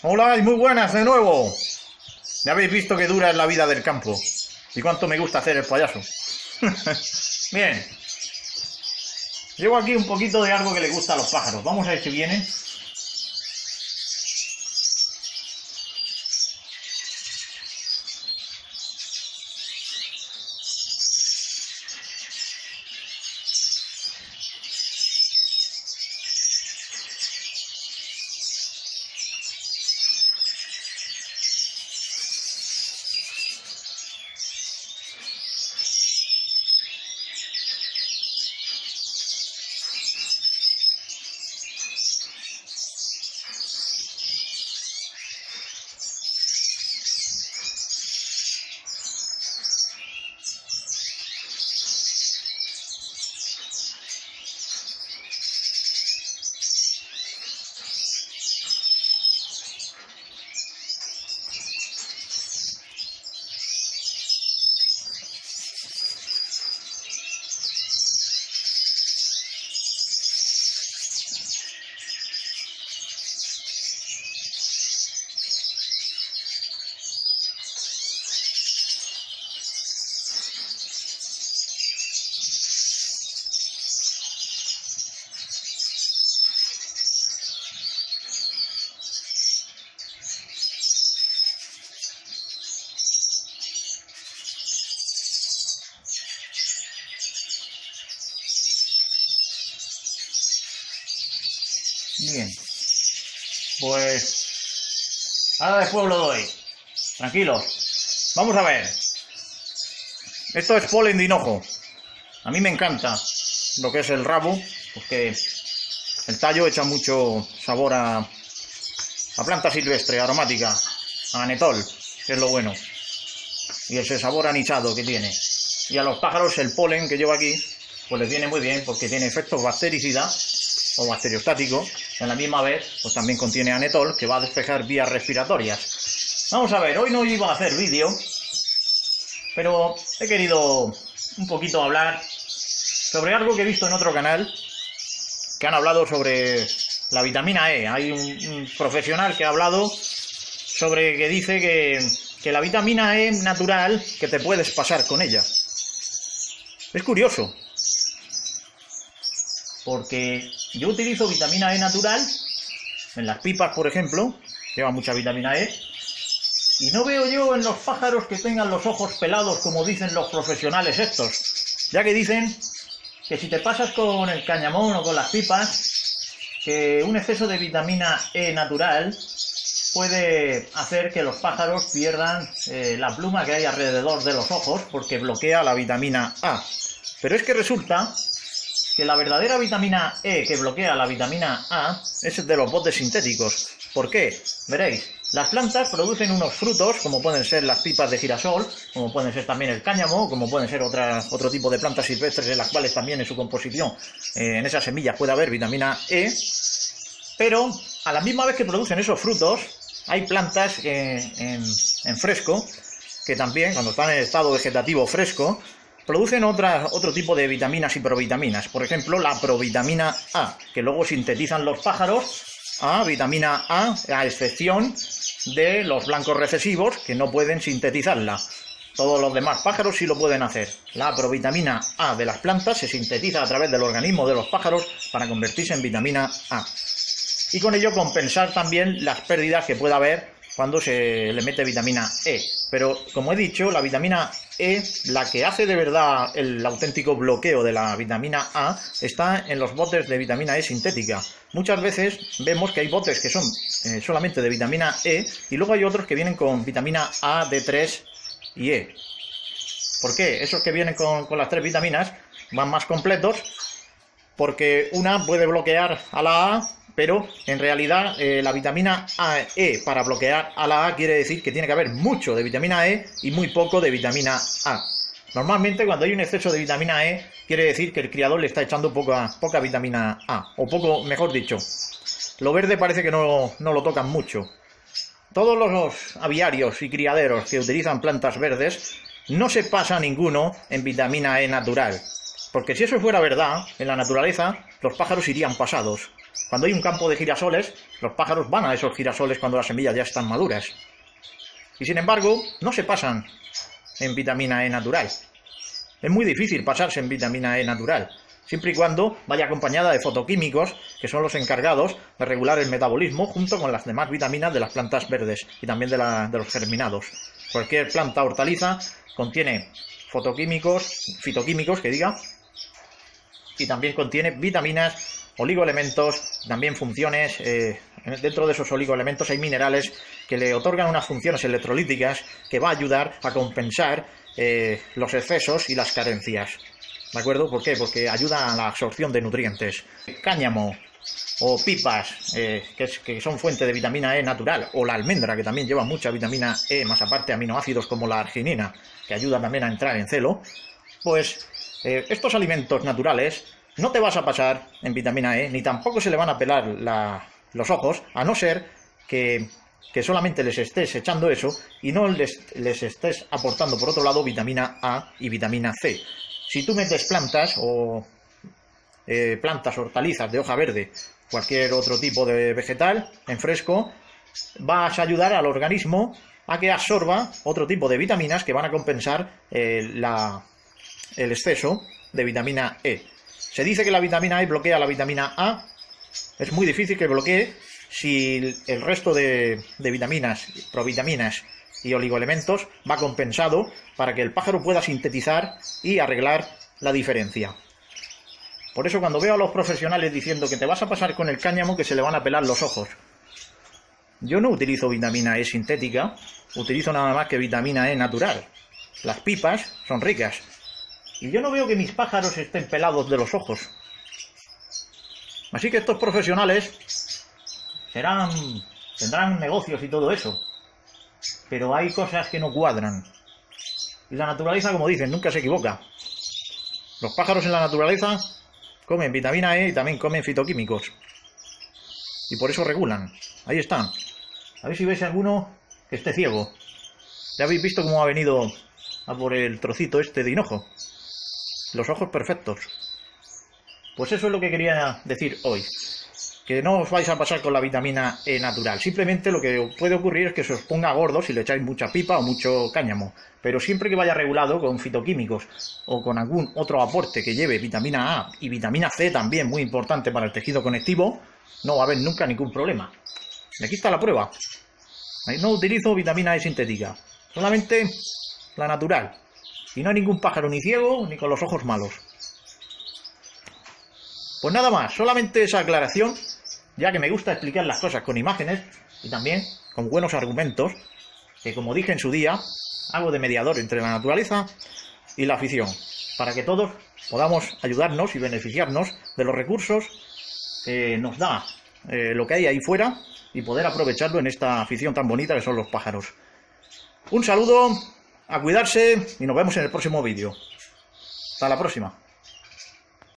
Hola y muy buenas de nuevo. Ya habéis visto que dura es la vida del campo y cuánto me gusta hacer el payaso. Bien. Llevo aquí un poquito de algo que le gusta a los pájaros. Vamos a ver si viene. Bien, pues ahora después lo doy. Tranquilos. Vamos a ver. Esto es polen de hinojo. A mí me encanta lo que es el rabo, porque el tallo echa mucho sabor a planta silvestre, aromática, a anetol, que es lo bueno. Y ese sabor anisado que tiene. Y a los pájaros el polen que llevo aquí, pues les viene muy bien porque tiene efectos bactericidas o bacteriostático, en la misma vez pues también contiene anetol que va a despejar vías respiratorias. Vamos a ver, hoy no iba a hacer vídeo, pero he querido un poquito hablar sobre algo que he visto en otro canal, que han hablado sobre la vitamina E. Hay un profesional que ha hablado sobre que dice que la vitamina E natural, que te puedes pasar con ella. Es curioso, porque yo utilizo vitamina E natural, en las pipas, por ejemplo, lleva mucha vitamina E, y no veo yo en los pájaros que tengan los ojos pelados, como dicen los profesionales estos, ya que dicen que si te pasas con el cañamón o con las pipas, que un exceso de vitamina E natural puede hacer que los pájaros pierdan la pluma que hay alrededor de los ojos, porque bloquea la vitamina A. Pero es que resulta que la verdadera vitamina E que bloquea la vitamina A es de los botes sintéticos. ¿Por qué? Veréis, las plantas producen unos frutos, como pueden ser las pipas de girasol, como pueden ser también el cáñamo, como pueden ser otro tipo de plantas silvestres en las cuales también en su composición, en esas semillas puede haber vitamina E, pero a la misma vez que producen esos frutos, hay plantas en fresco, que también, cuando están en estado vegetativo fresco, producen otro tipo de vitaminas y provitaminas. Por ejemplo, la provitamina A, que luego sintetizan los pájaros a vitamina a excepción de los blancos recesivos, que no pueden sintetizarla. Todos los demás pájaros sí lo pueden hacer. La provitamina A de las plantas se sintetiza a través del organismo de los pájaros para convertirse en vitamina A. Y con ello compensar también las pérdidas que pueda haber cuando se le mete vitamina E. Pero, como he dicho, la vitamina E, la que hace de verdad el auténtico bloqueo de la vitamina A, está en los botes de vitamina E sintética. Muchas veces vemos que hay botes que son solamente de vitamina E y luego hay otros que vienen con vitamina A, D3 y E. ¿Por qué? Esos que vienen con las tres vitaminas van más completos, porque una puede bloquear a la A, pero en realidad la vitamina E para bloquear a la A quiere decir que tiene que haber mucho de vitamina E y muy poco de vitamina A. Normalmente cuando hay un exceso de vitamina E quiere decir que el criador le está echando poca vitamina A, o poco, mejor dicho. Lo verde parece que no lo tocan mucho. Todos los aviarios y criaderos que utilizan plantas verdes no se pasa ninguno en vitamina E natural. Porque si eso fuera verdad, en la naturaleza los pájaros irían pasados. Cuando hay un campo de girasoles, los pájaros van a esos girasoles cuando las semillas ya están maduras. Y sin embargo, no se pasan en vitamina E natural. Es muy difícil pasarse en vitamina E natural, siempre y cuando vaya acompañada de fotoquímicos, que son los encargados de regular el metabolismo junto con las demás vitaminas de las plantas verdes y también de los germinados. Cualquier planta hortaliza contiene fitoquímicos, y también contiene vitaminas, oligoelementos, también funciones. Dentro de esos oligoelementos hay minerales que le otorgan unas funciones electrolíticas que va a ayudar a compensar los excesos y las carencias. ¿De acuerdo? ¿Por qué? Porque ayuda a la absorción de nutrientes. Cáñamo o pipas, que son fuente de vitamina E natural, o la almendra, que también lleva mucha vitamina E, más aparte aminoácidos como la arginina, que ayuda también a entrar en celo, pues estos alimentos naturales no te vas a pasar en vitamina E, ni tampoco se le van a pelar los ojos, a no ser que solamente les estés echando eso y no les estés aportando, por otro lado, vitamina A y vitamina C. Si tú metes plantas o plantas, hortalizas de hoja verde, cualquier otro tipo de vegetal en fresco, vas a ayudar al organismo a que absorba otro tipo de vitaminas que van a compensar el exceso de vitamina E. Se dice que la vitamina E bloquea la vitamina A. Es muy difícil que bloquee si el resto de vitaminas, provitaminas y oligoelementos va compensado para que el pájaro pueda sintetizar y arreglar la diferencia. Por eso cuando veo a los profesionales diciendo que te vas a pasar con el cáñamo que se le van a pelar los ojos, yo no utilizo vitamina E sintética, utilizo nada más que vitamina E natural. Las pipas son ricas. Y yo no veo que mis pájaros estén pelados de los ojos. Así que estos profesionales tendrán negocios y todo eso. Pero hay cosas que no cuadran. Y la naturaleza, como dicen, nunca se equivoca. Los pájaros en la naturaleza comen vitamina E y también comen fitoquímicos. Y por eso regulan. Ahí están. A ver si veis alguno que esté ciego. Ya habéis visto cómo ha venido a por el trocito este de hinojo. Los ojos perfectos. Pues eso es lo que quería decir hoy. Que no os vais a pasar con la vitamina E natural. Simplemente lo que puede ocurrir es que se os ponga gordo si le echáis mucha pipa o mucho cáñamo. Pero siempre que vaya regulado con fitoquímicos o con algún otro aporte que lleve vitamina A y vitamina C también, muy importante para el tejido conectivo, no va a haber nunca ningún problema. Y aquí está la prueba. No utilizo vitamina E sintética. Solamente la natural. Y no hay ningún pájaro ni ciego ni con los ojos malos. Pues nada más, solamente esa aclaración, ya que me gusta explicar las cosas con imágenes y también con buenos argumentos, que como dije en su día, hago de mediador entre la naturaleza y la afición, para que todos podamos ayudarnos y beneficiarnos de los recursos que nos da lo que hay ahí fuera y poder aprovecharlo en esta afición tan bonita que son los pájaros. Un saludo, a cuidarse y nos vemos en el próximo vídeo. Hasta la próxima.